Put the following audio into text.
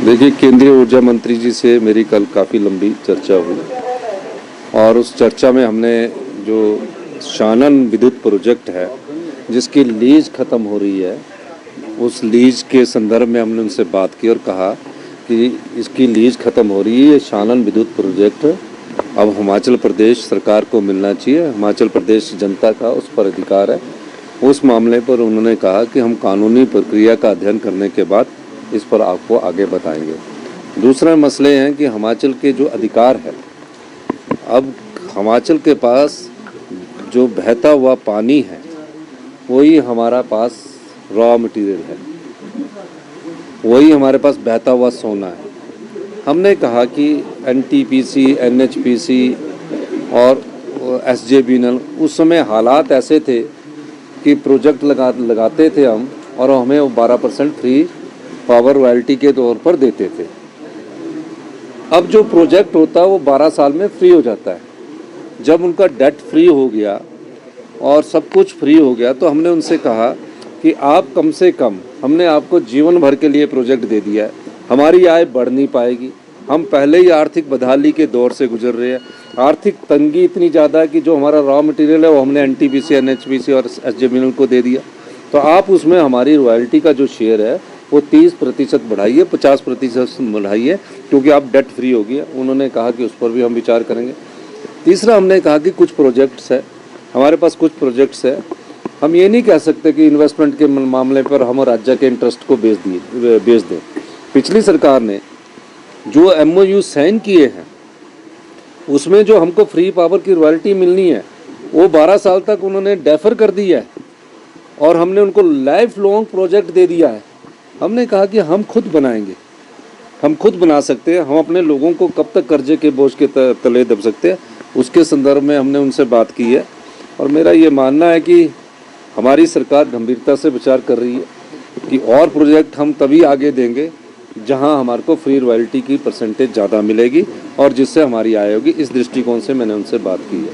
देखिए, केंद्रीय ऊर्जा मंत्री जी से मेरी कल काफ़ी लंबी चर्चा हुई और उस चर्चा में हमने जो शानन विद्युत प्रोजेक्ट है जिसकी लीज ख़त्म हो रही है, उस लीज के संदर्भ में हमने उनसे बात की और कहा कि इसकी लीज ख़त्म हो रही है। ये शानन विद्युत प्रोजेक्ट अब हिमाचल प्रदेश सरकार को मिलना चाहिए, हिमाचल प्रदेश जनता का उस पर अधिकार है। उस मामले पर उन्होंने कहा कि हम कानूनी प्रक्रिया का अध्ययन करने के बाद इस पर आपको आगे बताएंगे। दूसरा मसले हैं कि हिमाचल के जो अधिकार है, अब हिमाचल के पास जो बहता हुआ पानी है वही हमारा पास रॉ मटेरियल है, वही हमारे पास बहता हुआ सोना है। हमने कहा कि एनटीपीसी, एनएचपीसी और एसजेवीएनएल उस समय हालात ऐसे थे कि प्रोजेक्ट लगाते थे हम और हमें 12% फ्री पावर रॉयल्टी के तौर पर देते थे। अब जो प्रोजेक्ट होता है वो 12 साल में फ्री हो जाता है। जब उनका डेट फ्री हो गया और सब कुछ फ्री हो गया तो हमने उनसे कहा कि आप कम से कम, हमने आपको जीवन भर के लिए प्रोजेक्ट दे दिया है, हमारी आय बढ़ नहीं पाएगी। हम पहले ही आर्थिक बदहाली के दौर से गुजर रहे हैं। आर्थिक तंगी इतनी ज़्यादा है कि जो हमारा रॉ मटेरियल है वो हमने एनटीपीसी, एनएचपीसी और एसजेवीएनएल को दे दिया। तो आप उसमें हमारी रॉयल्टी का जो शेयर है वो 30% बढ़ाइए, 50% बढ़ाइए, क्योंकि आप डेट फ्री हो गया। उन्होंने कहा कि उस पर भी हम विचार करेंगे। तीसरा हमने कहा कि कुछ प्रोजेक्ट्स है, हमारे पास कुछ प्रोजेक्ट्स है, हम ये नहीं कह सकते कि इन्वेस्टमेंट के मामले पर हम राज्य के इंटरेस्ट को बेच दें। पिछली सरकार ने जो एमओयू साइन किए हैं उसमें जो हमको फ्री पावर की रॉयल्टी मिलनी है वो 12 साल तक उन्होंने डेफर कर दिया है और हमने उनको लाइफ लॉन्ग प्रोजेक्ट दे दिया है। हमने कहा कि हम खुद बनाएंगे, हम खुद बना सकते हैं, हम अपने लोगों को कब तक कर्जे के बोझ के तले दब सकते हैं, उसके संदर्भ में हमने उनसे बात की है। और मेरा ये मानना है कि हमारी सरकार गंभीरता से विचार कर रही है कि और प्रोजेक्ट हम तभी आगे देंगे जहां हमारे को फ्री रॉयल्टी की परसेंटेज ज़्यादा मिलेगी और जिससे हमारी आय होगी। इस दृष्टिकोण से मैंने उनसे बात की है।